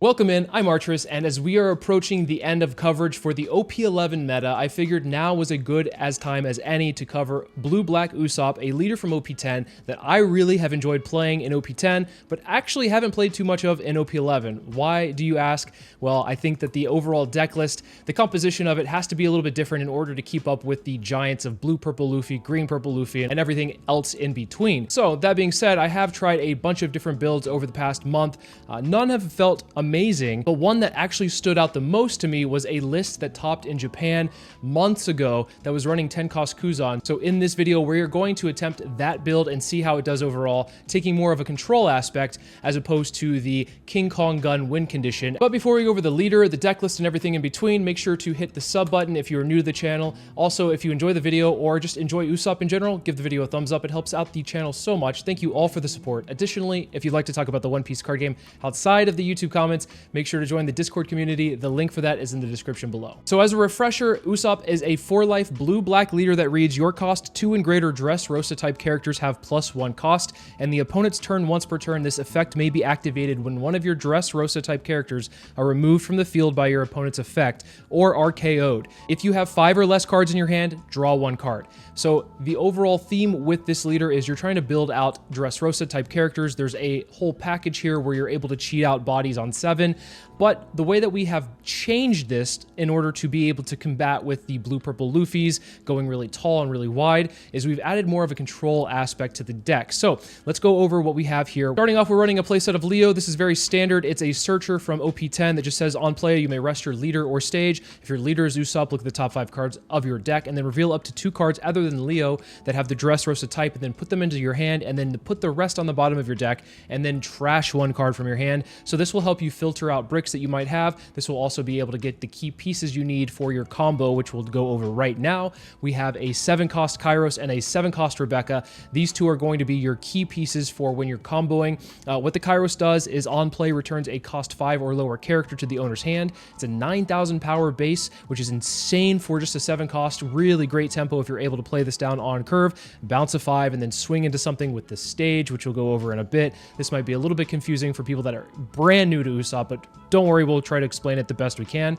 Welcome in, I'm Archers, and as we are approaching the end of coverage for the OP11 meta, I figured now was a good time as any to cover Blue-Black Usopp, a leader from OP10 that I really have enjoyed playing in OP10, but actually haven't played too much of in OP11. Why, do you ask? Well, I think that the overall deck list, the composition of it has to be a little bit different in order to keep up with the giants of Blue-Purple Luffy, Green-Purple Luffy, and everything else in between. So, that being said, I have tried a bunch of different builds over the past month. None have felt amazing, but one that actually stood out the most to me was a list that topped in Japan months ago that was running 10 cost Kuzan. So in this video, we're going to attempt that build and see how it does overall, taking more of a control aspect as opposed to the King Kong gun win condition. But before we go over the leader, the deck list, and everything in between, make sure to hit the sub button if you're new to the channel. Also, if you enjoy the video or just enjoy Usopp in general, give the video a thumbs up. It helps out the channel so much. Thank you all for the support. Additionally, if you'd like to talk about the One Piece card game outside of the YouTube comments, make sure to join the Discord community. The link for that is in the description below. So as a refresher, Usopp is a 4-life blue-black leader that reads, your cost 2 and greater Dressrosa type characters have +1 cost, and the opponent's turn once per turn. This effect may be activated when one of your Dressrosa type characters are removed from the field by your opponent's effect or are KO'd. If you have 5 or less cards in your hand, draw 1 card. So the overall theme with this leader is you're trying to build out Dressrosa type characters. There's a whole package here where you're able to cheat out bodies on 7, but the way that we have changed this in order to be able to combat with the Blue-Purple Luffys going really tall and really wide is we've added more of a control aspect to the deck. So let's go over what we have here. Starting off, we're running a playset of Leo. This is very standard. It's a searcher from OP10 that just says on play, you may rest your leader or stage. If your leader is Usopp, look at the top 5 cards of your deck and then reveal up to 2 cards other than Leo that have the Dressrosa type, and then put them into your hand and then put the rest on the bottom of your deck and then trash 1 card from your hand. So this will help you filter out bricks that you might have. This will also be able to get the key pieces you need for your combo, which we'll go over right now. We have a 7 cost Kairos and a 7 cost Rebecca. These 2 are going to be your key pieces for when you're comboing. What the Kairos does is on play returns a cost 5 or lower character to the owner's hand. It's a 9,000 power base, which is insane for just a 7 cost. Really great tempo if you're able to play this down on curve, bounce a 5, and then swing into something with the stage, which we'll go over in a bit. This might be a little bit confusing for people that are brand new to Usopp, but don't worry, we'll try to explain it the best we can.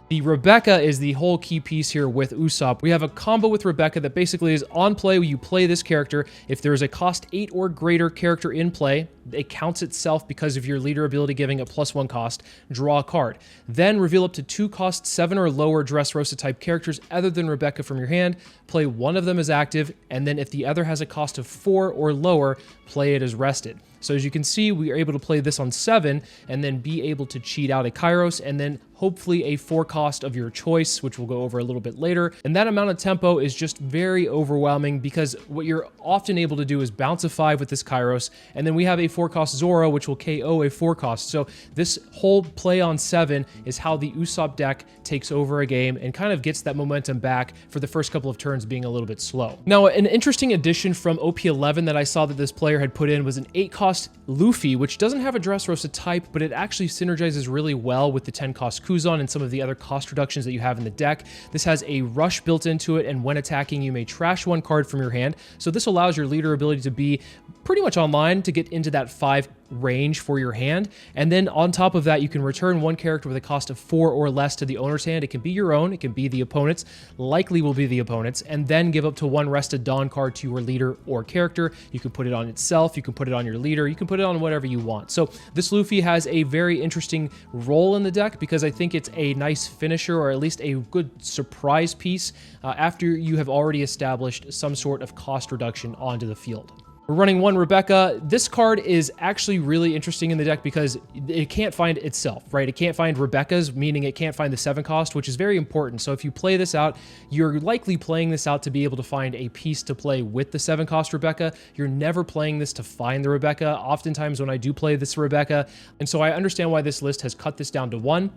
The Rebecca is the whole key piece here with Usopp. We have a combo with Rebecca that basically is on play when you play this character. If there is a cost 8 or greater character in play, it counts itself because of your leader ability giving it +1 cost, draw a card. Then reveal up to 2 cost 7 or lower Dressrosa type characters other than Rebecca from your hand, play one of them as active, and then if the other has a cost of 4 or lower, play it as rested. So as you can see, we are able to play this on 7 and then be able to cheat out a Kairos and then hopefully a 4 cost of your choice, which we'll go over a little bit later. And that amount of tempo is just very overwhelming because what you're often able to do is bounce a 5 with this Kairos, and then we have a 4 cost Zoro, which will KO a 4 cost. So this whole play on 7 is how the Usopp deck takes over a game and kind of gets that momentum back for the first couple of turns being a little bit slow. Now, an interesting addition from OP11 that I saw that this player had put in was an 8 cost Luffy, which doesn't have a Dressrosa type, but it actually synergizes really well with the 10 cost Kuzan and some of the other cost reductions that you have in the deck. This has a rush built into it, and when attacking, you may trash 1 card from your hand. So this allows your leader ability to be pretty much online to get into that 5 range for your hand. And then on top of that, you can return 1 character with a cost of 4 or less to the owner's hand. It can be your own, it can be the opponent's, likely will be the opponent's, and then give up to 1 rested Dawn card to your leader or character. You can put it on itself, you can put it on your leader, you can put it on whatever you want. So this Luffy has a very interesting role in the deck because I think it's a nice finisher, or at least a good surprise piece after you have already established some sort of cost reduction onto the field. We're running 1 Rebecca. This card is actually really interesting in the deck because it can't find itself, right? It can't find Rebecca's, meaning it can't find the 7 cost, which is very important. So if you play this out, you're likely playing this out to be able to find a piece to play with the 7 cost Rebecca. You're never playing this to find the Rebecca. Oftentimes when I do play this Rebecca, and so I understand why this list has cut this down to 1.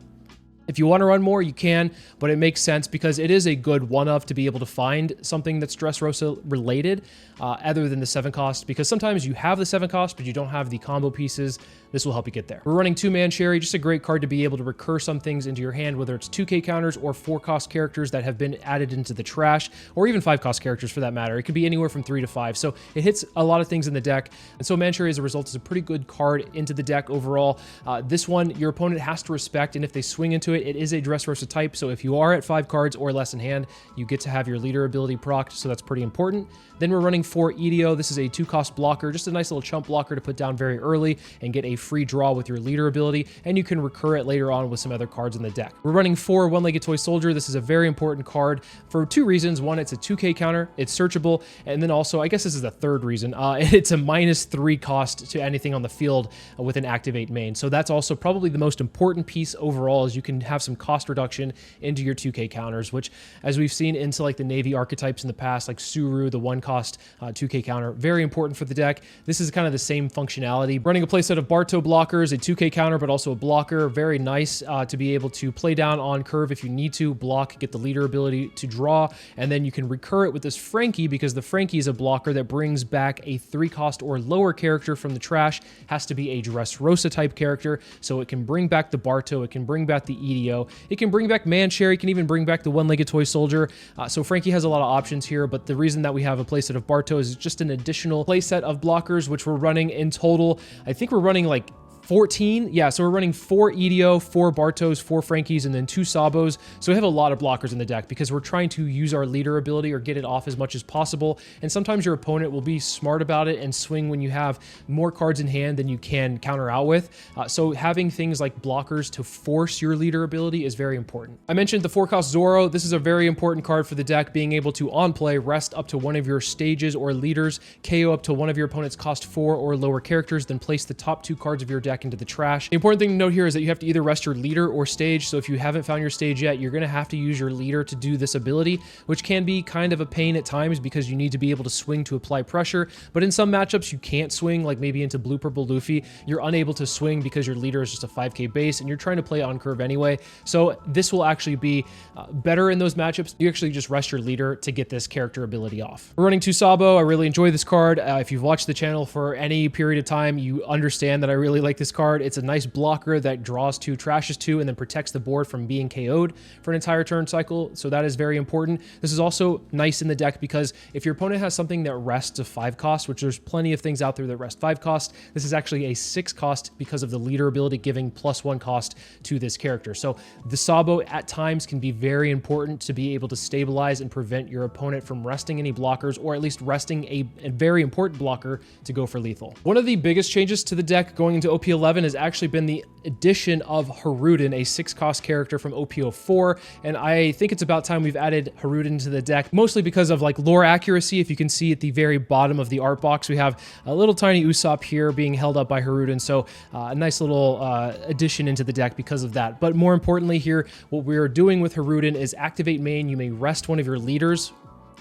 If you want to run more, you can, but it makes sense because it is a good one-of to be able to find something that's Dressrosa related other than the 7 cost, because sometimes you have the 7 cost, but you don't have the combo pieces. This will help you get there. We're running 2-man Sherry, just a great card to be able to recur some things into your hand, whether it's 2K counters or 4-cost characters that have been added into the trash, or even 5-cost characters for that matter. It could be anywhere from 3 to 5. So it hits a lot of things in the deck. And so Man Sherry, as a result, is a pretty good card into the deck overall. This one, your opponent has to respect, and if they swing into it, it is a Dressrosa type. So if you are at 5 cards or less in hand, you get to have your leader ability procced. So that's pretty important. Then we're running 4 EDO. This is a 2-cost blocker, just a nice little chump blocker to put down very early and get a free draw with your leader ability, and you can recur it later on with some other cards in the deck. We're running 4 One-Legged Toy Soldier. This is a very important card for 2 reasons. One, it's a 2K counter, it's searchable, and then also, I guess this is the third reason, it's a -3 cost to anything on the field with an Activate main. So that's also probably the most important piece overall, is you can have some cost reduction into your 2K counters, which, as we've seen into like the Navy archetypes in the past, like Suru, the 1-cost 2K counter, very important for the deck. This is kind of the same functionality. Running a playset of Barto blockers, a 2K counter, but also a blocker. Very nice to be able to play down on curve if you need to, block, get the leader ability to draw, and then you can recur it with this Frankie, because the Frankie is a blocker that brings back a 3-cost or lower character from the trash. Has to be a Dressrosa type character, so it can bring back the Barto, it can bring back the EDO, it can bring back Man Sherry, it can even bring back the One-Legged Toy Soldier. So Frankie has a lot of options here, but the reason that we have a playset of Barto is just an additional playset of blockers, which we're running in total. I think we're running like 14. Yeah, so we're running 4 EDO, 4 Bartos, 4 Frankies, and then 2 Sabos. So we have a lot of blockers in the deck because we're trying to use our leader ability or get it off as much as possible. And sometimes your opponent will be smart about it and swing when you have more cards in hand than you can counter out with. So having things like blockers to force your leader ability is very important. I mentioned the 4-cost Zoro. This is a very important card for the deck, being able to on play rest up to one of your stages or leaders, KO up to one of your opponent's cost 4 or lower characters, then place the top 2 cards of your deck into the trash. The important thing to note here is that you have to either rest your leader or stage. So if you haven't found your stage yet, you're going to have to use your leader to do this ability, which can be kind of a pain at times because you need to be able to swing to apply pressure. But in some matchups, you can't swing, like maybe into Blue Purple Luffy. You're unable to swing because your leader is just a 5K base and you're trying to play on curve anyway. So this will actually be better in those matchups. You actually just rest your leader to get this character ability off. We're running 2 Sabo. I really enjoy this card. If you've watched the channel for any period of time, you understand that I really like this card. It's a nice blocker that draws 2, trashes 2, and then protects the board from being KO'd for an entire turn cycle. So that is very important. This is also nice in the deck because if your opponent has something that rests a 5 cost, which there's plenty of things out there that rest 5 cost, this is actually a 6 cost because of the leader ability giving +1 cost to this character. So the Sabo at times can be very important to be able to stabilize and prevent your opponent from resting any blockers, or at least resting a very important blocker to go for lethal. One of the biggest changes to the deck going into OP11 has actually been the addition of Haruden, a 6-cost character from OP04, and I think it's about time we've added Haruden to the deck, mostly because of like lore accuracy. If you can see at the very bottom of the art box, we have a little tiny Usopp here being held up by Haruden, so a nice little addition into the deck because of that. But more importantly here, what we're doing with Haruden is activate main. You may rest one of your leaders.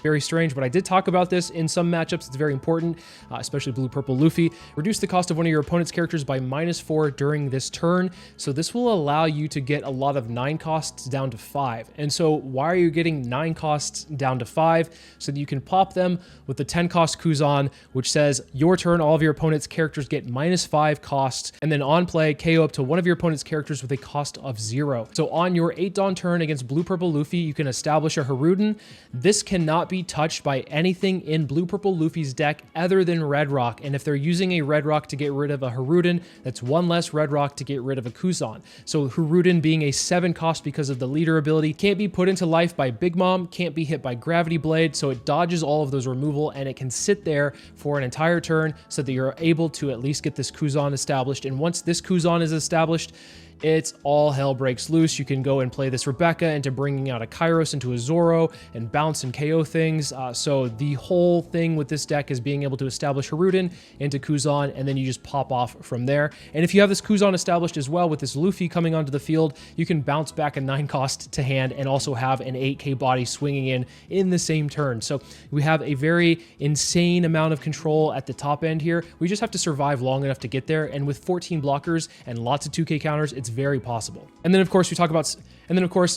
Very strange, but I did talk about this in some matchups. It's very important, especially Blue Purple Luffy. Reduce the cost of one of your opponent's characters by -4 during this turn. So this will allow you to get a lot of 9 costs down to 5. And so why are you getting 9 costs down to 5? So that you can pop them with the 10-cost Kuzan, which says your turn, all of your opponent's characters get -5 costs, and then on play, KO up to one of your opponent's characters with a cost of 0. So on your 8 Dawn turn against Blue Purple Luffy, you can establish a Haruden. This cannot be touched by anything in Blue Purple Luffy's deck other than Red Rock, and if they're using a Red Rock to get rid of a Haruden, that's 1 less Red Rock to get rid of a Kuzan. So Haruden, being a 7 cost because of the leader ability, can't be put into life by Big Mom, can't be hit by Gravity Blade, so it dodges all of those removal, and it can sit there for an entire turn so that you're able to at least get this Kuzan established. And once this Kuzan is established, it's all hell breaks loose. You can go and play this Rebecca into bringing out a Kairos into a Zoro and bounce and KO things. So the whole thing with this deck is being able to establish Haruden into Kuzan, and then you just pop off from there. And if you have this Kuzan established as well with this Luffy coming onto the field, you can bounce back a 9 cost to hand and also have an 8K body swinging in the same turn. So we have a very insane amount of control at the top end here. We just have to survive long enough to get there. And with 14 blockers and lots of 2K counters, it's very possible. And then of course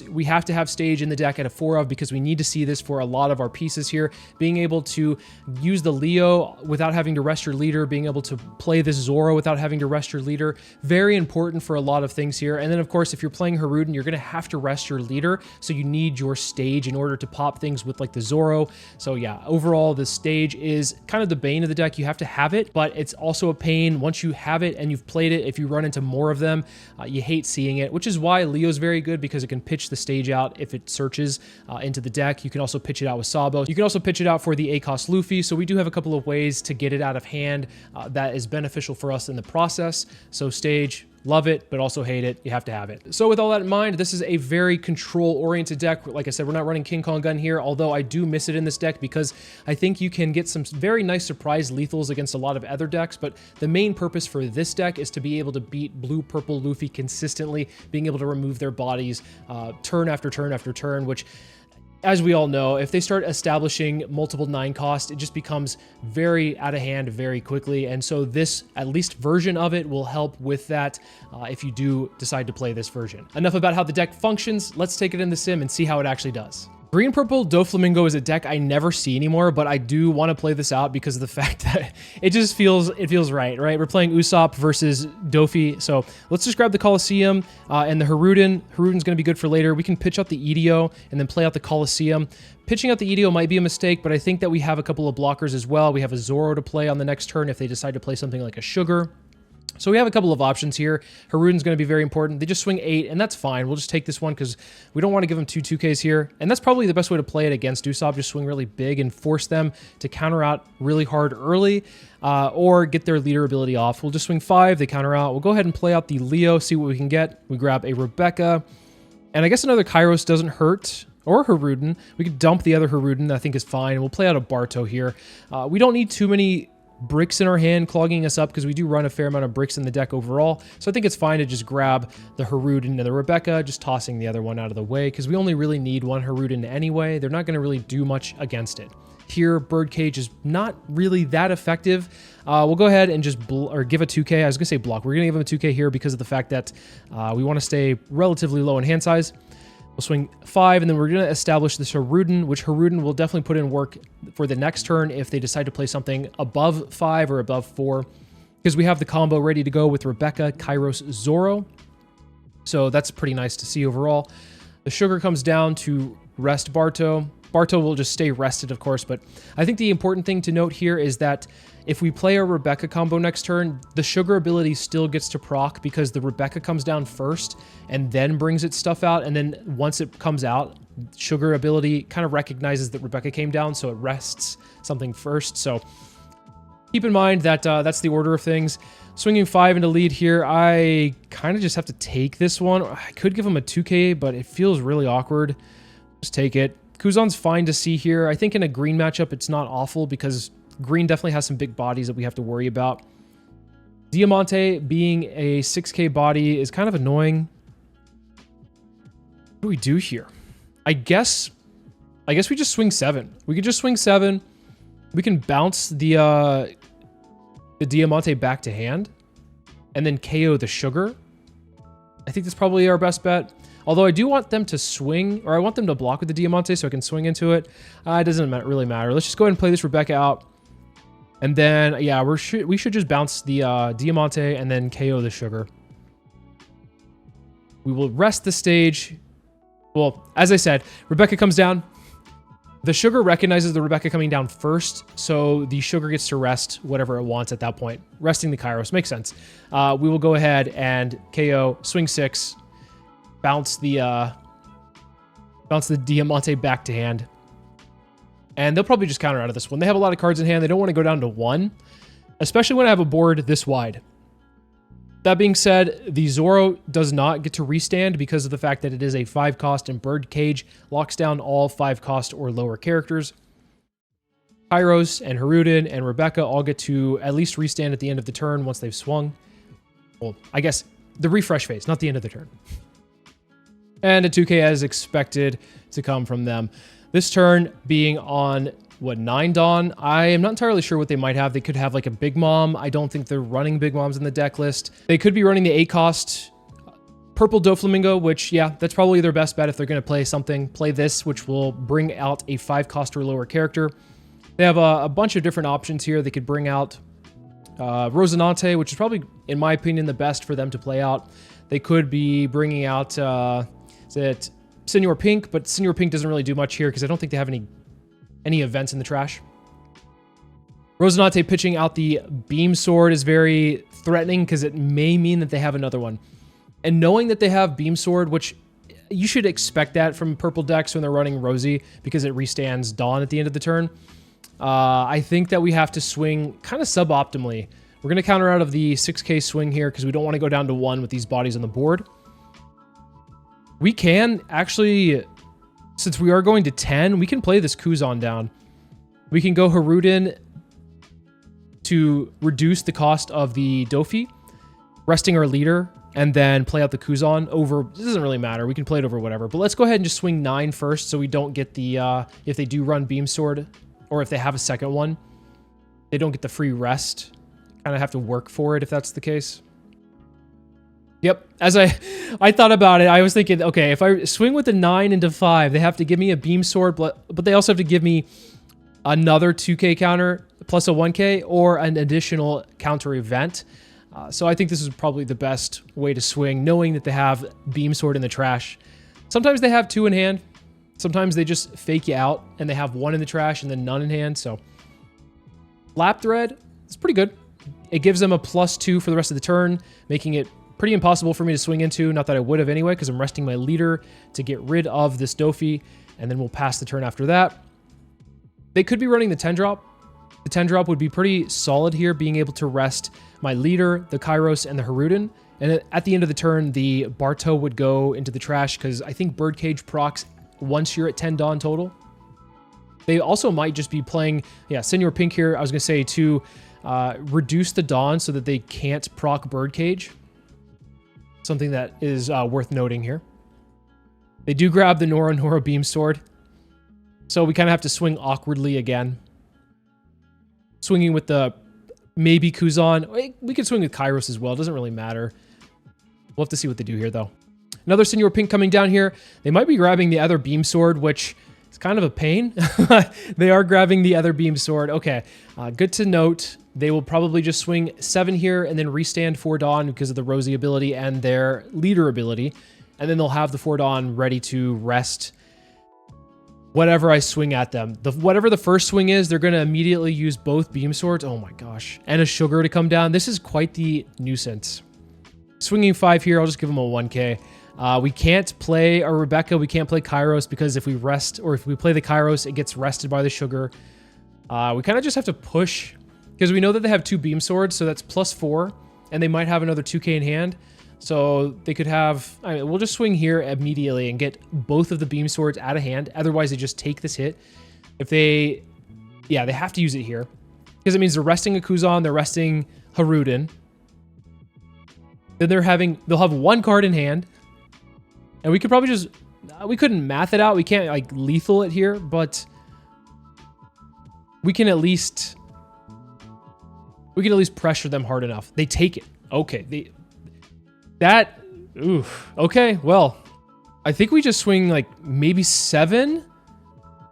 we have to have stage in the deck at a 4 of, because we need to see this for a lot of our pieces here. Being able to use the Leo without having to rest your leader, being able to play this Zoro without having to rest your leader, very important for a lot of things here. And then of course, if you're playing Haruden, you're gonna have to rest your leader, so you need your stage in order to pop things with like the Zoro. So yeah, overall, the stage is kind of the bane of the deck. You have to have it, but it's also a pain once you have it and you've played it. If you run into more of them, you hate seeing it, which is why Leo's very good, because it can pitch the stage out if it searches into the deck. You can also pitch it out with Sabo. You can also pitch it out for the A-cost Luffy. So we do have a couple of ways to get it out of hand that is beneficial for us in the process. So stage, love it, but also hate it. You have to have it. So with all that in mind, this is a very control-oriented deck. Like I said, we're not running King Kong Gun here, although I do miss it in this deck because I think you can get some very nice surprise lethals against a lot of other decks, but the main purpose for this deck is to be able to beat blue-purple Luffy consistently, being able to remove their bodies turn after turn after turn, which, as we all know, if they start establishing multiple 9 cost, it just becomes very out of hand very quickly. And so this, at least version of it, will help with that if you do decide to play this version. Enough about how the deck functions. Let's take it in the sim and see how it actually does. Green Purple Doflamingo is a deck I never see anymore, but I do want to play this out because of the fact that it just feels right? We're playing Usopp versus Doffy, so let's just grab the Colosseum and the Haruden. Haruden's going to be good for later. We can pitch out the EDO and then play out the Colosseum. Pitching out the EDO might be a mistake, but I think that we have a couple of blockers as well. We have a Zoro to play on the next turn if they decide to play something like a Sugar. So we have a couple of options here. Haruden's going to be very important. They just swing 8, and that's fine. We'll just take this one because we don't want to give them 2-2Ks here. And that's probably the best way to play it against Usopp. Just swing really big and force them to counter out really hard early or get their leader ability off. We'll just swing 5. They counter out. We'll go ahead and play out the Leo, see what we can get. We grab a Rebecca. And I guess another Kairos doesn't hurt. Or Haruden. We could dump the other Haruden. I think is fine. We'll play out a Barto here. We don't need too many bricks in our hand clogging us up because we do run a fair amount of bricks in the deck overall. So I think it's fine to just grab the Haruden and the Rebecca, just tossing the other one out of the way because we only really need one Haruden anyway. They're not going to really do much against it. Here, Birdcage is not really that effective. We'll go ahead and just give a 2K. I was going to say block. We're going to give him a 2K here because of the fact that we want to stay relatively low in hand size. We'll swing 5, and then we're going to establish this Haruden, which Haruden will definitely put in work for the next turn if they decide to play something above 5 or above 4, because we have the combo ready to go with Rebecca, Kairos, Zoro. So that's pretty nice to see overall. The Sugar comes down to rest Barto. Barto will just stay rested, of course, but I think the important thing to note here is that if we play our Rebecca combo next turn, the Sugar ability still gets to proc because the Rebecca comes down first and then brings its stuff out. And then once it comes out, Sugar ability kind of recognizes that Rebecca came down, so it rests something first. So keep in mind that that's the order of things. Swinging 5 into lead here, I kind of just have to take this one. I could give him a 2K, but it feels really awkward. Just take it. Kuzan's fine to see here. I think in a green matchup, it's not awful because green definitely has some big bodies that we have to worry about. Diamante being a 6K body is kind of annoying. What do we do here? I guess we just swing 7. We could just swing 7. We can bounce the Diamante back to hand and then KO the Sugar. I think that's probably our best bet. Although I do want them to swing, or I want them to block with the Diamante so I can swing into it. It doesn't really matter. Let's just go ahead and play this Rebecca out. And then, yeah, we should just bounce the Diamante and then KO the Sugar. We will rest the stage. Well, as I said, Rebecca comes down. The Sugar recognizes the Rebecca coming down first, so the Sugar gets to rest whatever it wants at that point. Resting the Kairos makes sense. We will go ahead and KO, swing 6, bounce the Diamante back to hand. And they'll probably just counter out of this one. They have a lot of cards in hand. They don't want to go down to 1, especially when I have a board this wide. That being said, the Zoro does not get to restand because of the fact that it is a 5 cost and Birdcage locks down all 5 cost or lower characters. Kairos and Haruden and Rebecca all get to at least restand at the end of the turn once they've swung. Well, I guess the refresh phase, not the end of the turn. And a 2K as expected to come from them. This turn being on, what, 9 Dawn? I am not entirely sure what they might have. They could have like a Big Mom. I don't think they're running Big Moms in the deck list. They could be running the 8 cost Purple Doflamingo, which, yeah, that's probably their best bet if they're going to play something. Play this, which will bring out a 5-cost or lower character. They have a bunch of different options here. They could bring out Rosinante, which is probably, in my opinion, the best for them to play out. They could be bringing out, is it Senor Pink? But Senor Pink doesn't really do much here because I don't think they have any events in the trash. Rosinante pitching out the Beam Sword is very threatening because it may mean that they have another one. And knowing that they have Beam Sword, which you should expect that from purple decks when they're running Rosie because it restands Dawn at the end of the turn, I think that we have to swing kind of suboptimally. We're going to counter out of the 6k swing here because we don't want to go down to 1 with these bodies on the board. We can actually, since we are going to 10, we can play this Kuzan down. We can go Haruden to reduce the cost of the Doffy, resting our leader, and then play out the Kuzan over. It doesn't really matter. We can play it over whatever. But let's go ahead and just swing 9 first so we don't get the, if they do run Beam Sword, or if they have a second one, they don't get the free rest. Kind of have to work for it if that's the case. Yep, as I thought about it, I was thinking, okay, if I swing with the 9 into 5, they have to give me a Beam Sword, but they also have to give me another 2k counter plus a 1k or an additional counter event. So I think this is probably the best way to swing, knowing that they have Beam Sword in the trash. Sometimes they have 2 in hand. Sometimes they just fake you out and they have 1 in the trash and then none in hand. So Lap Thread is pretty good. It gives them a +2 for the rest of the turn, making it pretty impossible for me to swing into. Not that I would have anyway, because I'm resting my leader to get rid of this Doffy, and then we'll pass the turn after that. They could be running the 10-drop. The 10-drop would be pretty solid here, being able to rest my leader, the Kairos, and the Haruden. And at the end of the turn, the Barto would go into the trash, because I think Birdcage procs once you're at 10 Dawn total. They also might just be playing, yeah, Senor Pink here, I was going to say, to reduce the Dawn so that they can't proc Birdcage. Something that is worth noting here. They do grab the Noro Beam Sword. So we kind of have to swing awkwardly again. Swinging with the maybe Kuzan. We could swing with Kairos as well. It doesn't really matter. We'll have to see what they do here, though. Another Senor Pink coming down here. They might be grabbing the other Beam Sword, which is kind of a pain. They are grabbing the other Beam Sword. Okay, good to note. They will probably just swing 7 here and then restand 4 Dawn because of the Rosie ability and their leader ability. And then they'll have the 4 Dawn ready to rest whatever I swing at them. Whatever the first swing is, they're going to immediately use both Beam Swords. Oh my gosh. And a Sugar to come down. This is quite the nuisance. Swinging 5 here, I'll just give them a 1k. We can't play a Rebecca. We can't play Kairos because if we rest, or if we play the Kairos, it gets rested by the Sugar. We kind of just have to push because we know that they have 2 Beam Swords, so that's +4, and they might have another 2k in hand. So they could have, I mean, we'll just swing here immediately and get both of the Beam Swords out of hand. Otherwise, they just take this hit. If they, yeah, they have to use it here because it means they're resting a Kuzan, they're resting Haruden. Then they'll have 1 card in hand. And we could probably just, we couldn't math it out. We can't like lethal it here, but we can at least pressure them hard enough. They take it. Okay. Okay, well, I think we just swing like maybe 7.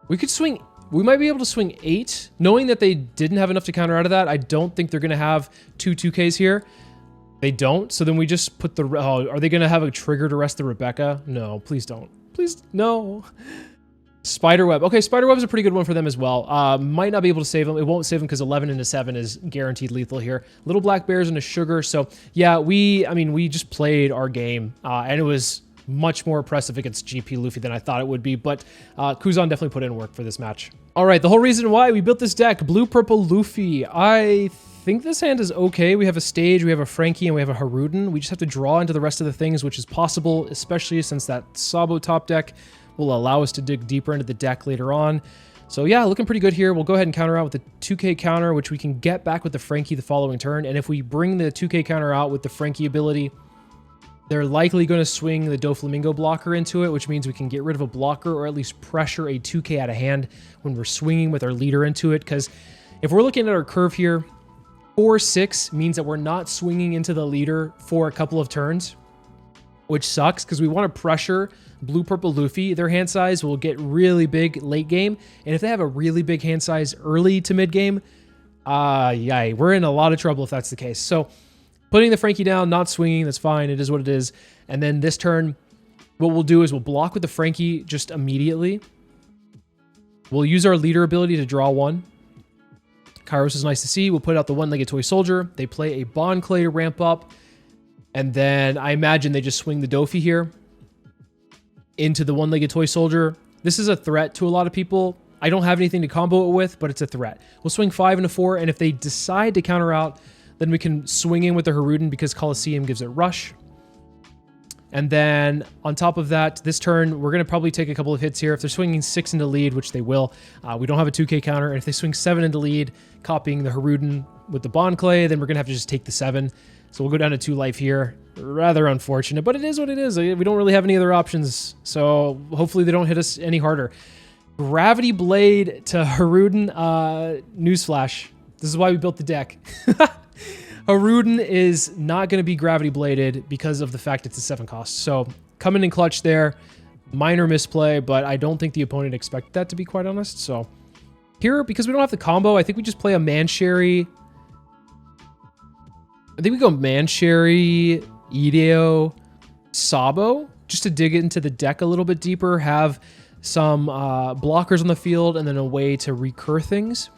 We might be able to swing 8. Knowing that they didn't have enough to counter out of that, I don't think they're going to have 2 2Ks here. They don't, so then we just put the... Oh, are they going to have a trigger to rest the Rebecca? No, please don't. Please, no. Spiderweb. Okay, Spiderweb's a pretty good one for them as well. Might not be able to save them. It won't save them because 11 into 7 is guaranteed lethal here. Little Black Bears and a Sugar. So, yeah, we just played our game, and it was much more impressive against GP Luffy than I thought it would be, but Kuzan definitely put in work for this match. All right, the whole reason why we built this deck, Blue-Purple Luffy. I think this hand is okay. We have a Stage, we have a Frankie, and we have a Haruden. We just have to draw into the rest of the things, which is possible, especially since that Sabo top deck will allow us to dig deeper into the deck later on. So yeah, looking pretty good here. We'll go ahead and counter out with the 2k counter, which we can get back with the Frankie the following turn. And if we bring the 2k counter out with the Frankie ability, they're likely going to swing the Doflamingo blocker into it, which means we can get rid of a blocker or at least pressure a 2k out of hand when we're swinging with our leader into it. Because if we're looking at our curve here, 4-6 means that we're not swinging into the leader for a couple of turns. which sucks because we want to pressure blue-purple Luffy. Their hand size will get really big late game, and if they have a really big hand size early to mid game, yeah, we're in a lot of trouble if that's the case. So putting the Frankie down, not swinging, that's fine. It is what it is. And then this turn, what we'll do is we'll block with the Frankie just immediately. We'll use our leader ability to draw one. Kairos is nice to see. We'll put out the one-legged toy soldier. They play a Bond Clay to ramp up. And then I imagine they just swing the Doffy here into the one-legged toy soldier. This is a threat to a lot of people. I don't have anything to combo it with, but it's a threat. We'll swing 5 into 4, and if they decide to counter out, then we can swing in with the Haruden because Coliseum gives it rush. And then on top of that, this turn, we're going to probably take a couple of hits here. If they're swinging 6 into lead, which they will, we don't have a 2k counter. And if they swing 7 into lead, copying the Haruden with the Bond Clay, then we're going to have to just take the 7. So we'll go down to 2 life here. Rather unfortunate, but it is what it is. We don't really have any other options, so hopefully they don't hit us any harder. Gravity Blade to Haruden. Newsflash. This is why we built the deck. Haruden is not going to be Gravity Bladed because of the fact it's a 7 cost. So coming in clutch there. Minor misplay, but I don't think the opponent expected that, to be quite honest. So here, because we don't have the combo, I think we just play a Mancherry. I think we go Mancherry, Ideo, Sabo, just to dig into the deck a little bit deeper, have some blockers on the field, and then a way to recur things.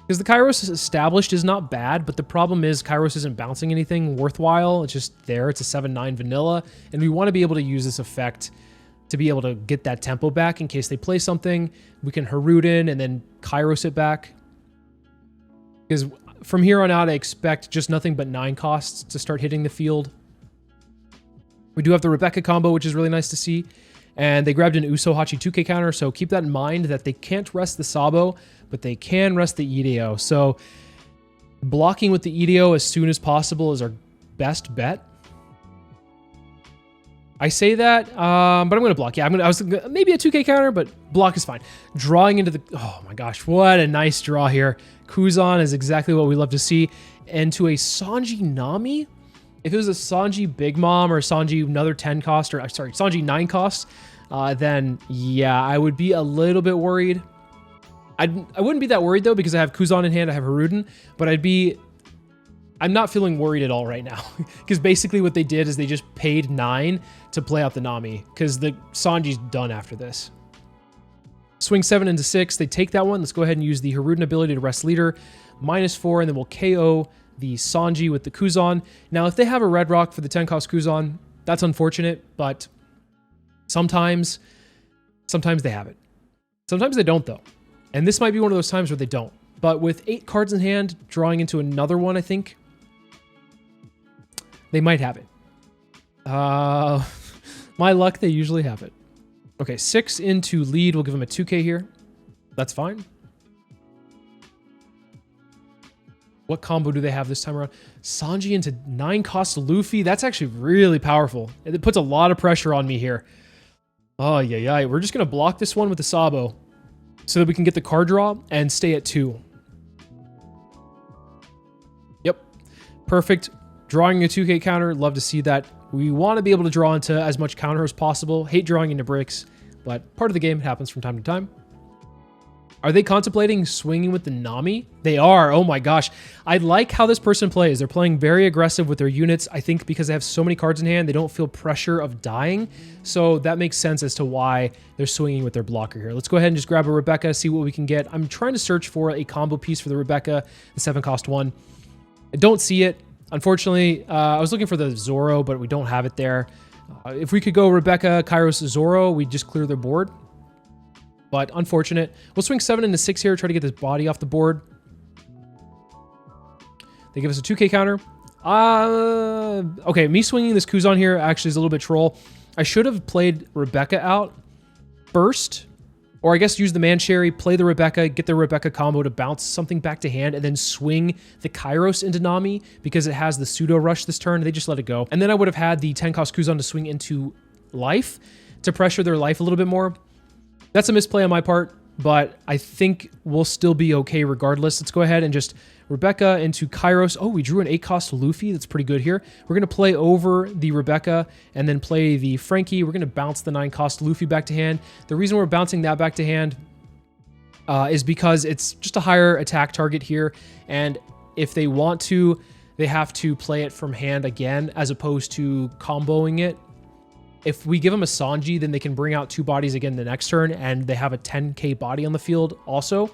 Because the Kairos established is not bad, but the problem is Kairos isn't bouncing anything worthwhile. It's just there. It's a 7-9 vanilla, and we want to be able to use this effect to be able to get that tempo back in case they play something. We can Haruden and then Kairos it back. Because from here on out, I expect just nothing but 9 costs to start hitting the field. We do have the Rebecca combo, which is really nice to see. And they grabbed an Usohachi 2k counter, so keep that in mind that they can't rest the Sabo, but they can rest the Ideo. So blocking with the Ideo as soon as possible is our best bet. I say that, but I'm going to block. Yeah, I was maybe a 2k counter, but block is fine. Drawing into the... Oh my gosh, what a nice draw here. Kuzan is exactly what we love to see. And to a Sanji Nami... If it was a Sanji Big Mom or Sanji another 10 cost, or sorry, Sanji 9 cost, then yeah, I would be a little bit worried. I wouldn't be that worried though, because I have Kuzan in hand, I have Haruden, but I'm not feeling worried at all right now. Because basically what they did is they just paid 9 to play out the Nami, because the Sanji's done after this. Swing 7 into 6, they take that one. Let's go ahead and use the Haruden ability to rest leader, -4, and then we'll KO the Sanji with the Kuzan. Now, if they have a red rock for the 10 cost Kuzan, that's unfortunate, but sometimes they have it. Sometimes they don't, though. And this might be one of those times where they don't. But with 8 cards in hand, drawing into another one, I think, they might have it. My luck, they usually have it. Okay, 6 into lead. We'll give them a 2k here. That's fine. What combo do they have this time around? Sanji into 9 cost Luffy. That's actually really powerful. It puts a lot of pressure on me here. Oh, yeah. We're just going to block this one with the Sabo so that we can get the card draw and stay at 2. Yep. Perfect. Drawing a 2k counter. Love to see that. We want to be able to draw into as much counter as possible. Hate drawing into bricks, but part of the game. It happens from time to time. Are they contemplating swinging with the Nami? They are. Oh my gosh. I like how this person plays. They're playing very aggressive with their units. I think because they have so many cards in hand, they don't feel pressure of dying. So that makes sense as to why they're swinging with their blocker here. Let's go ahead and just grab a Rebecca, see what we can get. I'm trying to search for a combo piece for the Rebecca, the 7 cost one. I don't see it. Unfortunately, I was looking for the Zoro, but we don't have it there. If we could go Rebecca, Kairos, Zoro, we'd just clear their board. But unfortunate. We'll swing 7 into 6 here, try to get this body off the board. They give us a 2k counter. Okay, me swinging this Kuzan here actually is a little bit troll. I should have played Rebecca out first. Or I guess use the Mancherry, play the Rebecca, get the Rebecca combo to bounce something back to hand, and then swing the Kairos into Nami because it has the pseudo rush this turn. They just let it go. And then I would have had the 10 cost Kuzan to swing into life to pressure their life a little bit more. That's a misplay on my part. but I think we'll still be okay regardless. Let's go ahead and just Rebecca into Kairos. Oh, we drew an 8-cost Luffy. That's pretty good here. We're going to play over the Rebecca and then play the Frankie. We're going to bounce the 9-cost Luffy back to hand. The reason we're bouncing that back to hand is because it's just a higher attack target here, and if they want to, they have to play it from hand again as opposed to comboing it. If we give them a Sanji, then they can bring out 2 bodies again the next turn, and they have a 10k body on the field also.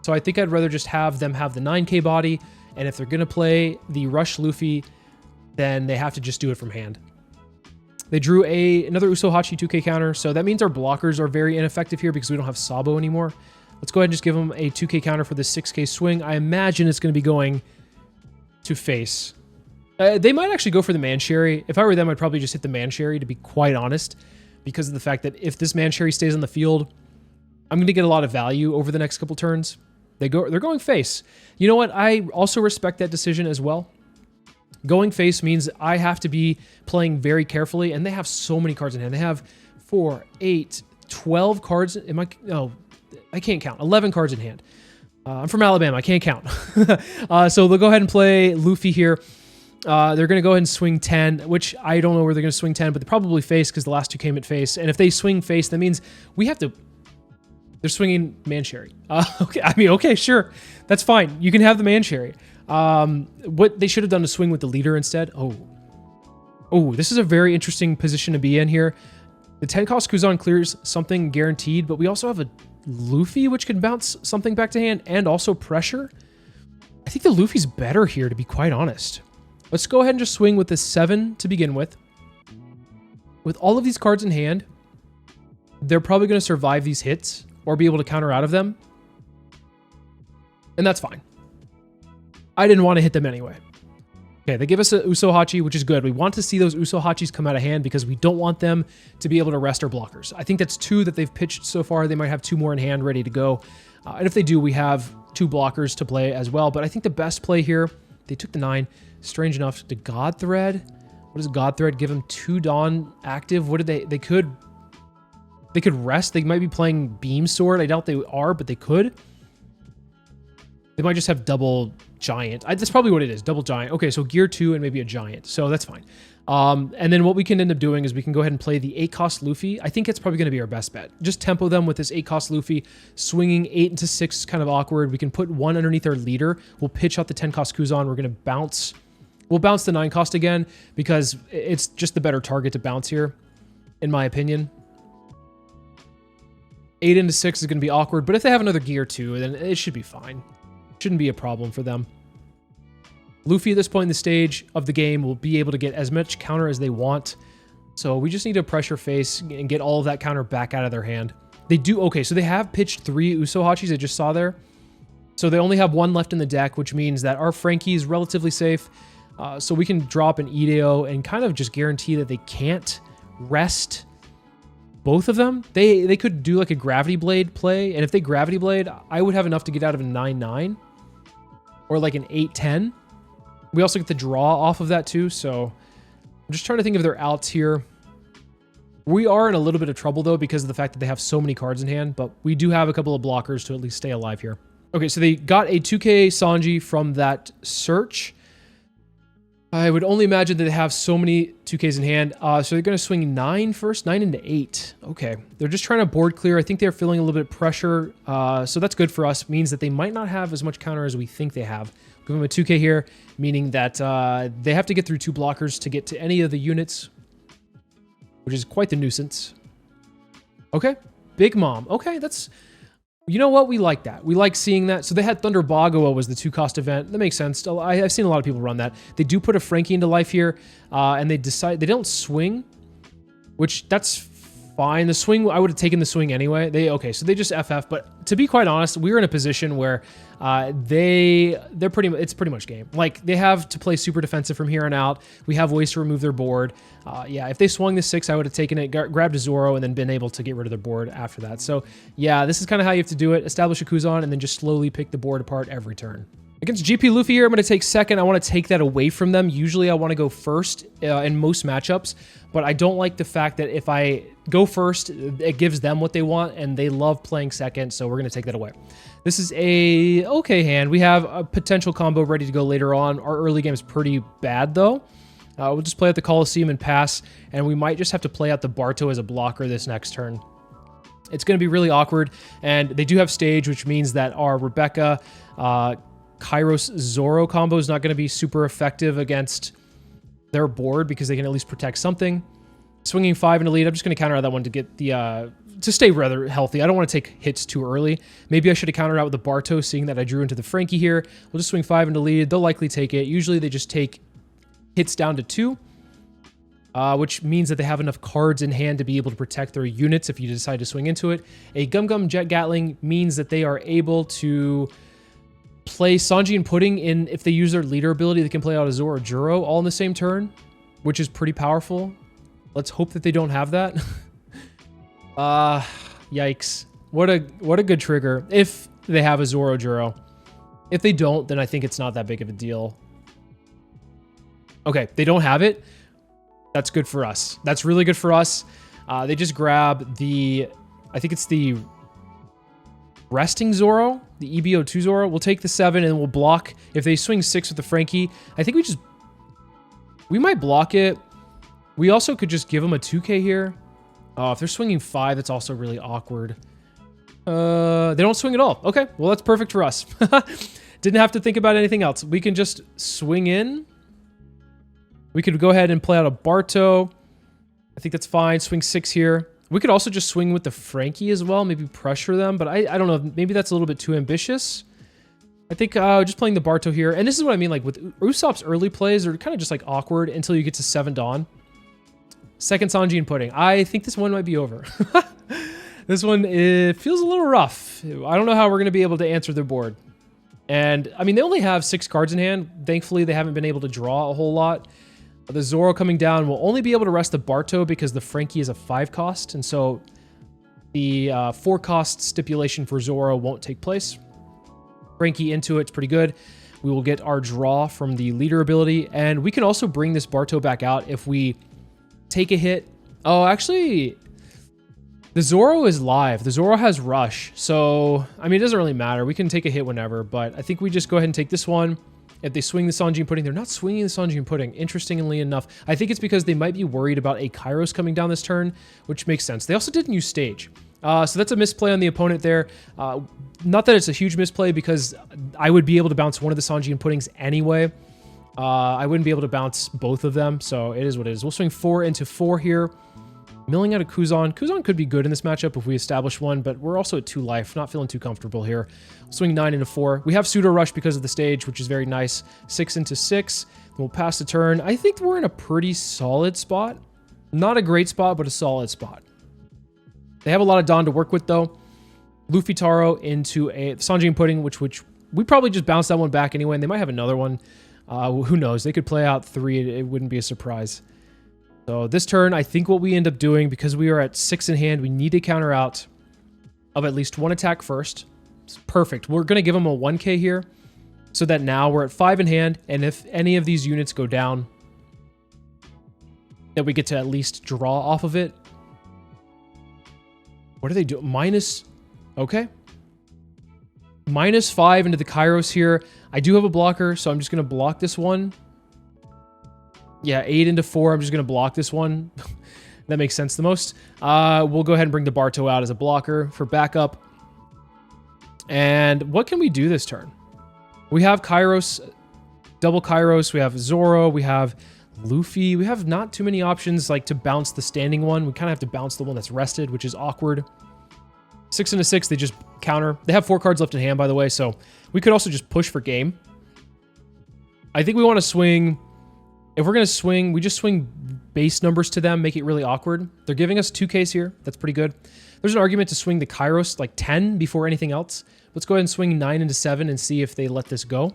So I think I'd rather just have them have the 9k body, and if they're going to play the Rush Luffy, then they have to just do it from hand. They drew another Usohachi 2k counter, so that means our blockers are very ineffective here because we don't have Sabo anymore. Let's go ahead and just give them a 2k counter for the 6k swing. I imagine it's going to be going to face. They might actually go for the Mancherry. If I were them, I'd probably just hit the Mancherry, to be quite honest, because of the fact that if this Mancherry stays on the field, I'm going to get a lot of value over the next couple turns. They're going face. You know what? I also respect that decision as well. Going face means I have to be playing very carefully, and they have so many cards in hand. They have 4, 8, 12 cards. No, I can't count. 11 cards in hand. I'm from Alabama. I can't count. So they'll go ahead and play Luffy here. They're going to go ahead and swing 10, which I don't know where they're going to swing 10, but they probably face because the last 2 came at face. And if they swing face, that means we have to... They're swinging Mancherry. Okay, I mean, okay, sure. That's fine. You can have the Mancherry. What they should have done is swing with the leader instead. Oh, this is a very interesting position to be in here. The 10-cost Kuzan clears something guaranteed, but we also have a Luffy, which can bounce something back to hand and also pressure. I think the Luffy's better here, to be quite honest. Let's go ahead and just swing with the 7 to begin with. With all of these cards in hand, they're probably going to survive these hits or be able to counter out of them. And that's fine. I didn't want to hit them anyway. Okay, they give us a Usohachi, which is good. We want to see those Usohachis come out of hand because we don't want them to be able to rest our blockers. I think that's 2 that they've pitched so far. They might have 2 more in hand ready to go. And if they do, we have 2 blockers to play as well. But I think the best play here, they took the 9. Strange enough, to God Thread. What does God Thread give them? 2 Dawn active. What did they could rest. They might be playing Beam Sword. I doubt they are, but they could. They might just have double giant. That's probably what it is, double giant. Okay, so gear 2 and maybe a giant. So that's fine. And then what we can end up doing is we can go ahead and play the 8-cost Luffy. I think it's probably going to be our best bet. Just tempo them with this 8-cost Luffy. Swinging 8 into 6 is kind of awkward. We can put 1 underneath our leader. We'll pitch out the 10-cost Kuzan. We're going to bounce. We'll bounce the 9-cost again because it's just the better target to bounce here, in my opinion. 8 into 6 is going to be awkward, but if they have another gear 2, then it should be fine. Shouldn't be a problem for them. Luffy at this point in the stage of the game will be able to get as much counter as they want. So we just need to pressure face and get all of that counter back out of their hand. They do, okay, so they have pitched 3 Usohachis I just saw there. So they only have 1 left in the deck, which means that our Frankie is relatively safe. So we can drop an Ideo and kind of just guarantee that they can't rest both of them. They could do like a Gravity Blade play, and if they Gravity Blade, I would have enough to get out of a 9-9 or like an 8-10. We also get the draw off of that too, so I'm just trying to think if they're outs here. We are in a little bit of trouble though because of the fact that they have so many cards in hand, but we do have a couple of blockers to at least stay alive here. Okay, so they got a 2k Sanji from that search. I would only imagine that they have so many 2Ks in hand. So they're going to swing 9 first, 9 into 8. Okay. They're just trying to board clear. I think they're feeling a little bit of pressure. So that's good for us. Means that they might not have as much counter as we think they have. Give them a 2K here, meaning that they have to get through 2 blockers to get to any of the units, which is quite the nuisance. Okay. Big Mom. Okay, that's... You know what? We like that. We like seeing that. So they had Thunder Bagawa was the 2-cost event. That makes sense. I've seen a lot of people run that. They do put a Frankie into life here, and they decide they don't swing, which that's fine. The swing, I would have taken the swing anyway. Okay, so they just FF. But to be quite honest, we were in a position where it's pretty much game. Like they have to play super defensive from here on out. We have ways to remove their board. Yeah, if they swung the 6, I would have taken it, grabbed a Zoro, and then been able to get rid of their board after that. So yeah, this is kind of how you have to do it. Establish a Kuzan, and then just slowly pick the board apart every turn. Against GP Luffy here, I'm going to take second. I want to take that away from them. Usually I want to go first in most matchups, but I don't like the fact that if I go first, it gives them what they want, and they love playing second, so we're going to take that away. This is a okay hand. We have a potential combo ready to go later on. Our early game is pretty bad, though. We'll just play out the Coliseum and pass, and we might just have to play out the Barto as a blocker this next turn. It's going to be really awkward, and they do have stage, which means that our Rebecca... Kairos Zoro combo is not going to be super effective against their board because they can at least protect something. Swinging 5 in the lead. I'm just going to counter out that one to get the to stay rather healthy. I don't want to take hits too early. Maybe I should have countered out with the Barto, seeing that I drew into the Frankie here. We'll just swing 5 in the lead. They'll likely take it. Usually they just take hits down to 2, which means that they have enough cards in hand to be able to protect their units if you decide to swing into it. A Gum Gum Jet Gatling means that they are able to play Sanji and Pudding in, if they use their leader ability, they can play out a Zoro or Juro all in the same turn, which is pretty powerful. Let's hope that they don't have that. Yikes. What a good trigger if they have a Zoro Juro. If they don't, then I think it's not that big of a deal. Okay, they don't have it. That's good for us. That's really good for us. They just grab the, I think it's the resting Zoro, the EBO2 Zoro. We'll take the 7 and we'll block. If they swing 6 with the Frankie, I think we might block it. We also could just give them a 2K here. If they're swinging 5, that's also really awkward. They don't swing at all. Okay, well, that's perfect for us. Didn't have to think about anything else. We can just swing in. We could go ahead and play out a Barto. I think that's fine. Swing 6 here. We could also just swing with the Frankie as well, maybe pressure them, but I don't know, maybe that's a little bit too ambitious. I think just playing the Barto here, and this is what I mean, like with Usopp's early plays are kind of just like awkward until you get to 7 Dawn. Second Sanji and Pudding. I think this one might be over. This one, it feels a little rough. I don't know how we're going to be able to answer their board. And, I mean, they only have 6 cards in hand. Thankfully, they haven't been able to draw a whole lot. The Zoro coming down will only be able to rest the Barto because the Frankie is a 5 cost, and so the 4 cost stipulation for Zoro won't take place. Frankie into it's pretty good. We will get our draw from the leader ability, and we can also bring this Barto back out if we take a hit. Oh, actually, the Zoro is live. The Zoro has rush, so, I mean, it doesn't really matter. We can take a hit whenever, but I think we just go ahead and take this one. If they swing the Sanji and Pudding, they're not swinging the Sanji and Pudding, interestingly enough. I think it's because they might be worried about a Kairos coming down this turn, which makes sense. They also didn't use stage. So that's a misplay on the opponent there. Not that it's a huge misplay because I would be able to bounce one of the Sanji and Puddings anyway. I wouldn't be able to bounce both of them, so it is what it is. We'll swing 4 into 4 here. Milling out a Kuzan. Kuzan could be good in this matchup if we establish one, but we're also at 2 life. Not feeling too comfortable here. Swing 9 into 4. We have pseudo rush because of the stage, which is very nice. 6 into 6. We'll pass the turn. I think we're in a pretty solid spot. Not a great spot, but a solid spot. They have a lot of Dawn to work with, though. Luffy Taro into a Sanji and Pudding, which we probably just bounce that one back anyway, and they might have another one. Who knows? They could play out 3. It wouldn't be a surprise. So this turn, I think what we end up doing, because we are at 6 in hand, we need to counter out of at least 1 attack first. It's perfect. We're going to give them a 1K here, so that now we're at 5 in hand, and if any of these units go down, that we get to at least draw off of it. What do they do? Minus... Okay. Minus 5 into the Kairos here. I do have a blocker, so I'm just going to block this one. Yeah, 8 into 4. I'm just going to block this one. That makes sense the most. We'll go ahead and bring the Barto out as a blocker for backup. And what can we do this turn? We have Kairos, double Kairos. We have Zoro. We have Luffy. We have not too many options like to bounce the standing one. We kind of have to bounce the one that's rested, which is awkward. 6 into 6, they just counter. They have 4 cards left in hand, by the way, so we could also just push for game. I think we want to swing... If we're going to swing, we just swing base numbers to them, make it really awkward. They're giving us 2Ks here. That's pretty good. There's an argument to swing the Kairos like 10 before anything else. Let's go ahead and swing 9 into 7 and see if they let this go.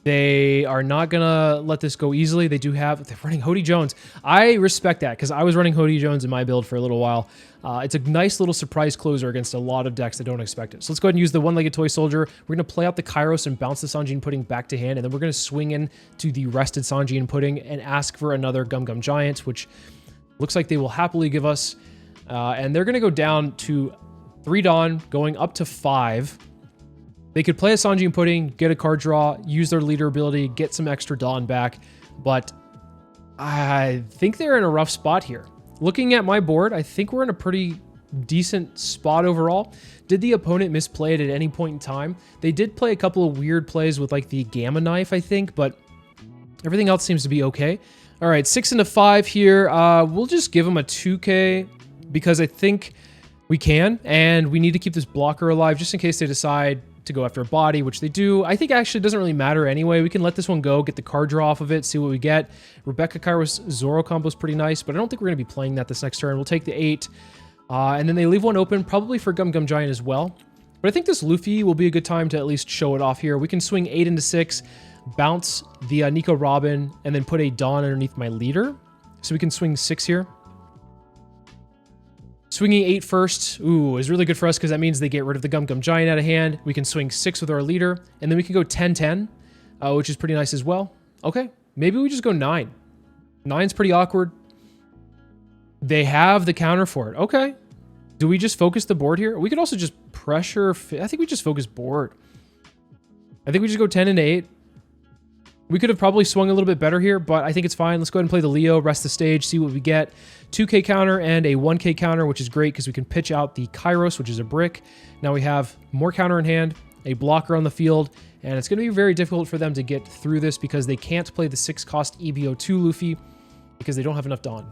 They are not gonna let this go easily. They're running Hody Jones. I respect that because I was running Hody Jones in my build for a little while. It's a nice little surprise closer against a lot of decks that don't expect it. So let's go ahead and use the one-legged toy soldier. We're gonna play out the Kairos and bounce the Sanji and Pudding back to hand, and then we're gonna swing in to the rested Sanji and Pudding and ask for another Gum Gum Giant, which looks like they will happily give us. And they're gonna go down to 3 Dawn, going up to 5. They could play a Sanji and Pudding, get a card draw, use their leader ability, get some extra Dawn back, but I think they're in a rough spot here. Looking at my board, I think we're in a pretty decent spot overall. Did the opponent misplay it at any point in time? They did play a couple of weird plays with like the Gamma Knife, I think, but everything else seems to be okay. All right, 6 into 5 here. We'll just give them a 2K because I think we can, and we need to keep this blocker alive just in case they decide to go after a body, which they do. I think actually it doesn't really matter anyway. We can let this one go, get the card draw off of it, see what we get. Rebecca Kairos Zoro combo is pretty nice, but I don't think we're going to be playing that this next turn. We'll take the 8, and then they leave one open, probably for Gum Gum Giant as well. But I think this Luffy will be a good time to at least show it off here. We can swing 8 into 6, bounce the Nico Robin, and then put a Dawn underneath my leader. So we can swing 6 here. Swinging 8 first, is really good for us because that means they get rid of the Gum Gum Giant out of hand. We can swing 6 with our leader, and then we can go 10-10, which is pretty nice as well. Okay, maybe we just go 9. 9's pretty awkward. They have the counter for it. Okay. Do we just focus the board here? We could also just pressure. I think we just focus board. I think we just go 10 and 8. We could have probably swung a little bit better here, but I think it's fine. Let's go ahead and play the Leo, rest the stage, see what we get. 2K counter and a 1K counter, which is great because we can pitch out the Kairos, which is a brick. Now we have more counter in hand, a blocker on the field, and it's going to be very difficult for them to get through this because they can't play the 6-cost EBO2 Luffy because they don't have enough Dawn.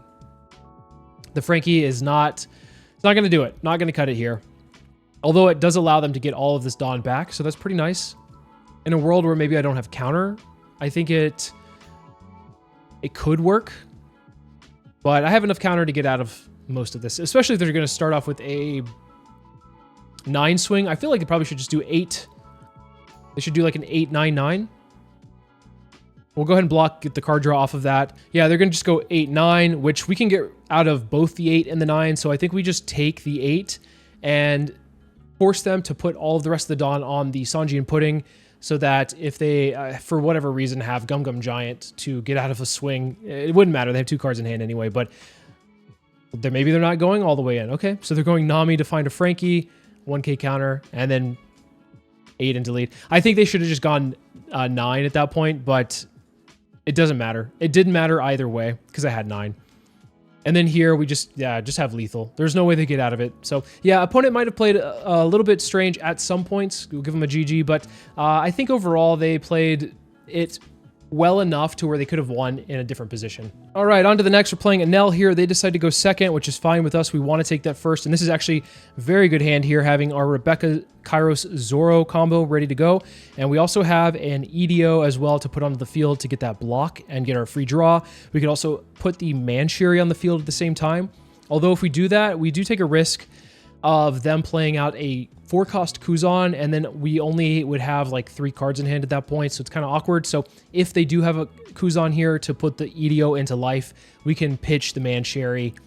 The Frankie is not going to do it. Not going to cut it here. Although it does allow them to get all of this Dawn back, so that's pretty nice. In a world where maybe I don't have counter, I think it could work, but I have enough counter to get out of most of this, especially if they're going to start off with a 9 swing. I feel like they probably should just do 8. They should do like an 8-9-9. We'll go ahead and block, get the card draw off of that. Yeah, they're going to just go 8-9, which we can get out of both the 8 and the 9, so I think we just take the 8 and force them to put all of the rest of the Dawn on the Sanji and Pudding, so that if they, for whatever reason, have Gum Gum Giant to get out of a swing, it wouldn't matter. They have 2 cards in hand anyway, but maybe they're not going all the way in. Okay, so they're going Nami to find a Frankie, 1K counter, and then 8 and delete. I think they should have just gone 9 at that point, but it doesn't matter. It didn't matter either way because I had 9. And then here we just have lethal. There's no way they get out of it. So yeah, opponent might have played a little bit strange at some points. We'll give them a GG, but I think overall they played it well enough to where they could have won in a different position. All right, on to the next. We're playing Enel here. They decide to go second, which is fine with us. We want to take that first, and this is actually a very good hand here, having our Rebecca Kairos Zoro combo ready to go. And we also have an EDO as well to put onto the field to get that block and get our free draw. We could also put the Manchiri on the field at the same time. Although if we do that, we do take a risk of them playing out a 4-cost Kuzan, and then we only would have like 3 cards in hand at that point, so it's kind of awkward. So if they do have a Kuzan here to put the EDO into life, we can pitch the Manchiri,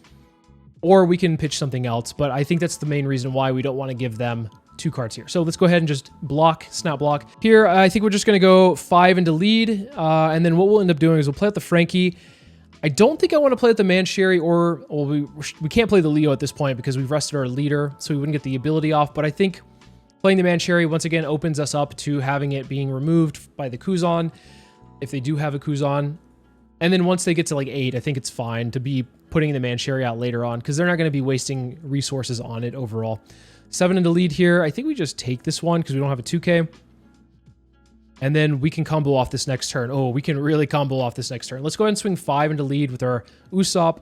or we can pitch something else, but I think that's the main reason why we don't want to give them 2 cards here. So let's go ahead and just block, snap block. Here, I think we're just going to go 5 into lead, and then what we'll end up doing is we'll play out the Frankie. I don't think I want to play with the Manchiri, or well, we can't play the Leo at this point because we've rested our leader, so we wouldn't get the ability off. But I think playing the Manchiri once again opens us up to having it being removed by the Kuzan, if they do have a Kuzan. And then once they get to like 8, I think it's fine to be putting the Manchiri out later on because they're not going to be wasting resources on it overall. 7 into lead here. I think we just take this one because we don't have a 2K. And then we can combo off this next turn. Oh, we can really combo off this next turn. Let's go ahead and swing 5 into lead with our Usopp.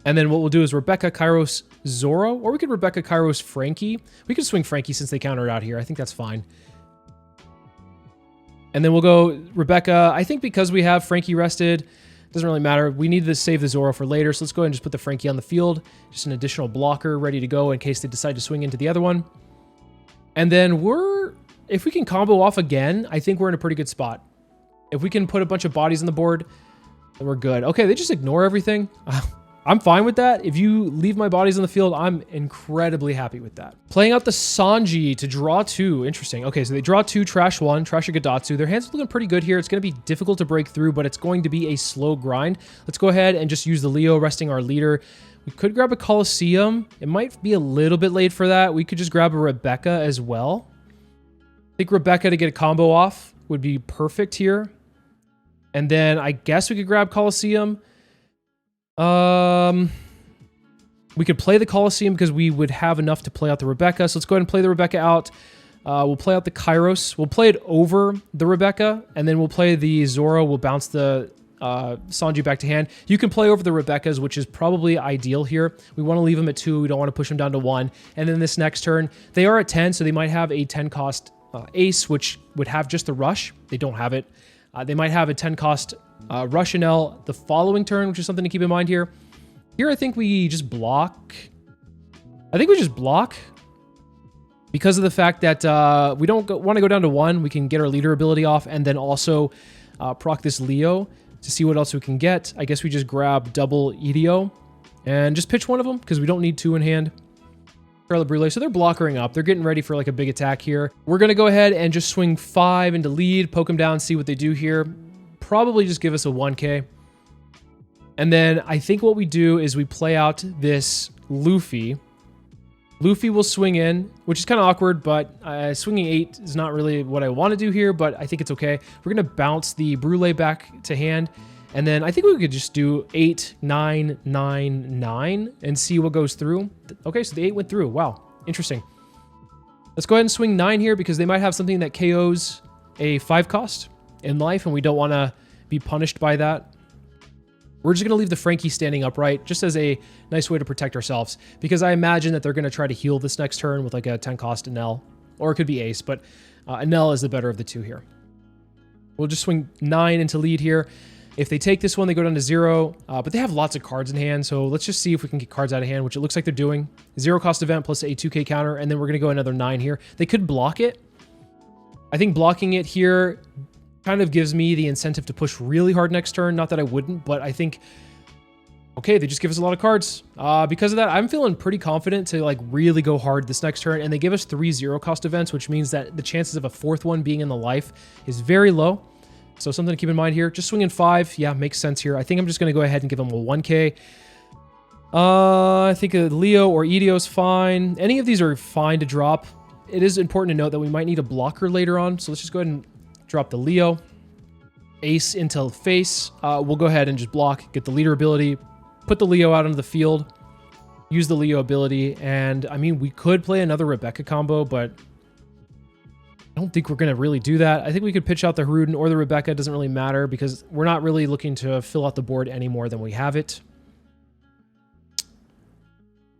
And then what we'll do is Rebecca Kairos Zoro, or we could Rebecca Kairos Frankie. We could swing Frankie since they countered out here. I think that's fine. And then we'll go Rebecca. I think because we have Frankie rested, doesn't really matter. We need to save the Zoro for later. So let's go ahead and just put the Frankie on the field. Just an additional blocker ready to go in case they decide to swing into the other one. And then if we can combo off again, I think we're in a pretty good spot. If we can put a bunch of bodies on the board, then we're good. Okay, they just ignore everything. I'm fine with that. If you leave my bodies on the field, I'm incredibly happy with that. Playing out the Sanji to draw 2. Interesting. Okay, so they draw 2, trash 1, trash a Godsopp. Their hands are looking pretty good here. It's going to be difficult to break through, but it's going to be a slow grind. Let's go ahead and just use the Leo, resting our leader. We could grab a Colosseum. It might be a little bit late for that. We could just grab a Rebecca as well. I think Rebecca to get a combo off would be perfect here. And then I guess we could grab Colosseum. We could play the Colosseum because we would have enough to play out the Rebecca. So let's go ahead and play the Rebecca out. We'll play out the Kairos. We'll play it over the Rebecca, and then we'll play the Zoro. We'll bounce the Sanji back to hand. You can play over the Rebeccas, which is probably ideal here. We want to leave them at 2. We don't want to push them down to 1. And then this next turn, they are at 10, so they might have a 10 cost ace, which would have just the rush. They don't have it. They might have a 10 cost rush Enel the following turn, which is something to keep in mind here. Here, I think we just block. I think we just block because of the fact that we don't want to go down to 1. We can get our leader ability off and then also proc this Leo to see what else we can get. I guess we just grab double EDO and just pitch one of them because we don't need 2 in hand. Brule, so they're blockering up. They're getting ready for like a big attack here. We're going to go ahead and just swing 5 into lead, poke them down, see what they do here. Probably just give us a 1k. And then I think what we do is we play out this Luffy. Luffy will swing in, which is kind of awkward, but swinging 8 is not really what I want to do here, but I think it's okay. We're going to bounce the Brule back to hand. And then I think we could just do 8, 9, 9, 9 and see what goes through. Okay, so the 8 went through. Wow, interesting. Let's go ahead and swing 9 here because they might have something that KOs a 5 cost in life, and we don't want to be punished by that. We're just going to leave the Frankie standing upright just as a nice way to protect ourselves because I imagine that they're going to try to heal this next turn with like a 10 cost Enel, or it could be Ace, but Enel is the better of the 2 here. We'll just swing 9 into lead here. If they take this one, they go down to 0, but they have lots of cards in hand, so let's just see if we can get cards out of hand, which it looks like they're doing. 0 cost event plus a 2k counter, and then we're going to go another 9 here. They could block it. I think blocking it here kind of gives me the incentive to push really hard next turn. Not that I wouldn't, but I think, okay, they just give us a lot of cards. Because of that, I'm feeling pretty confident to like really go hard this next turn, and they give us 3 0 cost events, which means that the chances of a 4th one being in the life is very low. So something to keep in mind here. Just swinging 5. Yeah, makes sense here. I think I'm just going to go ahead and give them a 1k. I think a Leo or EDO is fine. Any of these are fine to drop. It is important to note that we might need a blocker later on. So let's just go ahead and drop the Leo. Ace into face. We'll go ahead and just block, get the leader ability, put the Leo out onto the field, use the Leo ability. And I mean, we could play another Rebecca combo, but I don't think we're going to really do that. I think we could pitch out the Haruden or the Rebecca. It doesn't really matter because we're not really looking to fill out the board any more than we have it.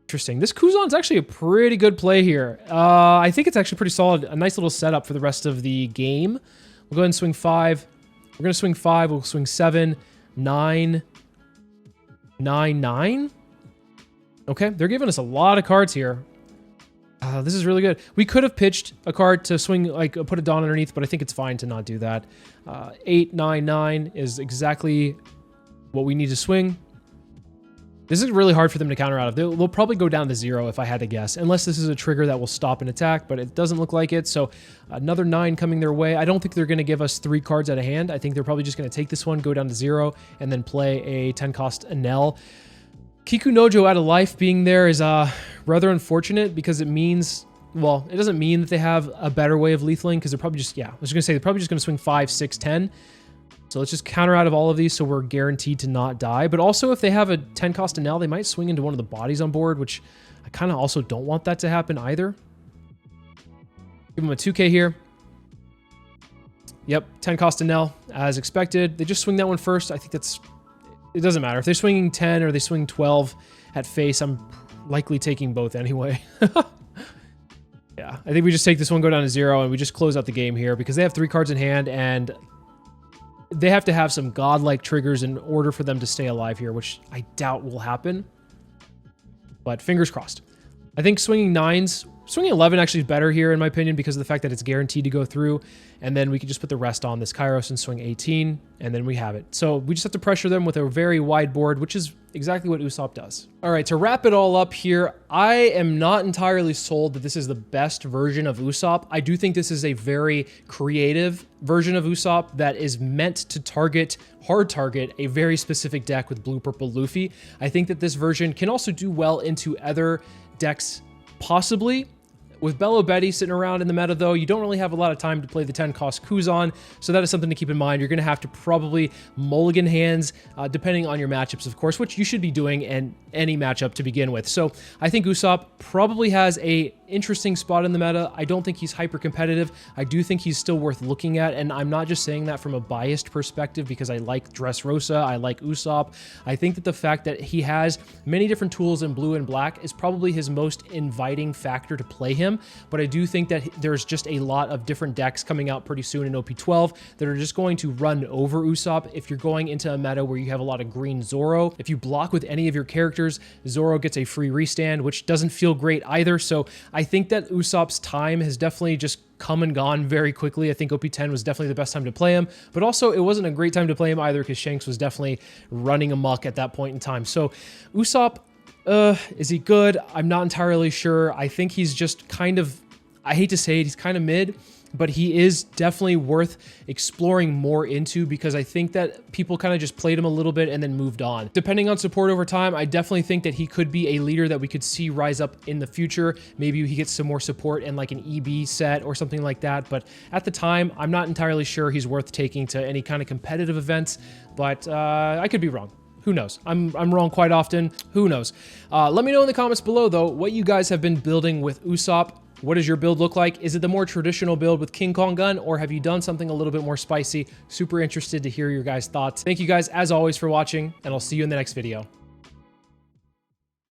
Interesting. This Kuzan's actually a pretty good play here. I think it's actually pretty solid. A nice little setup for the rest of the game. We'll go ahead and swing 5. We're going to swing 5. We'll swing 7, 9, 9, 9. Okay, they're giving us a lot of cards here. This is really good. We could have pitched a card to swing, like put a Dawn underneath, but I think it's fine to not do that. 8, 9, 9 is exactly what we need to swing. This is really hard for them to counter out of. They'll probably go down to 0 if I had to guess, unless this is a trigger that will stop an attack, but it doesn't look like it. So another 9 coming their way. I don't think they're going to give us 3 cards out of hand. I think they're probably just going to take this one, go down to 0, and then play a 10 cost Enel. Kiku Nojo out of life being there is rather unfortunate because it means, well, it doesn't mean that they have a better way of lethaling because they're probably just, yeah, I was going to say they're probably just going to swing 5, 6, 10. So let's just counter out of all of these so we're guaranteed to not die. But also if they have a 10 cost Enel, they might swing into one of the bodies on board, which I kind of also don't want that to happen either. Give them a 2k here. Yep, 10 cost Enel as expected. They just swing that one first. I think that's, it doesn't matter. If they're swinging 10 or they swing 12 at face, I'm likely taking both anyway. Yeah, I think we just take this one, go down to 0, and we just close out the game here because they have 3 cards in hand, and they have to have some godlike triggers in order for them to stay alive here, which I doubt will happen. But fingers crossed. I think swinging 9s Swinging 11 actually is better here in my opinion because of the fact that it's guaranteed to go through, and then we can just put the rest on this Kairos and swing 18, and then we have it. So we just have to pressure them with a very wide board, which is exactly what Usopp does. All right, to wrap it all up here, I am not entirely sold that this is the best version of Usopp. I do think this is a very creative version of Usopp that is meant to hard target a very specific deck with blue-purple Luffy. I think that this version can also do well into other decks, possibly. With Bello Betty sitting around in the meta, though, you don't really have a lot of time to play the 10-cost Kuzan, so that is something to keep in mind. You're going to have to probably mulligan hands, depending on your matchups, of course, which you should be doing in any matchup to begin with. So I think Usopp probably has a interesting spot in the meta. I don't think he's hyper competitive. I do think he's still worth looking at, and I'm not just saying that from a biased perspective because I like Dressrosa, I like Usopp. I think that the fact that he has many different tools in blue and black is probably his most inviting factor to play him, but I do think that there's just a lot of different decks coming out pretty soon in OP12 that are just going to run over Usopp if you're going into a meta where you have a lot of green Zoro. If you block with any of your characters, Zoro gets a free restand, which doesn't feel great either. So I think that Usopp's time has definitely just come and gone very quickly. I think OP10 was definitely the best time to play him, but also it wasn't a great time to play him either because Shanks was definitely running amok at that point in time. So Usopp, is he good? I'm not entirely sure. I think he's just kind of, I hate to say it, he's kind of mid, but he is definitely worth exploring more into because I think that people kind of just played him a little bit and then moved on. Depending on support over time, I definitely think that he could be a leader that we could see rise up in the future. Maybe he gets some more support in like an EB set or something like that, but at the time, I'm not entirely sure he's worth taking to any kind of competitive events, but I could be wrong. Who knows? I'm wrong quite often. Who knows? Let me know in the comments below, though, what you guys have been building with Usopp. What does your build look like? Is it the more traditional build with King Kong Gun, or have you done something a little bit more spicy? Super interested to hear your guys' thoughts. Thank you guys, as always, for watching, and I'll see you in the next video.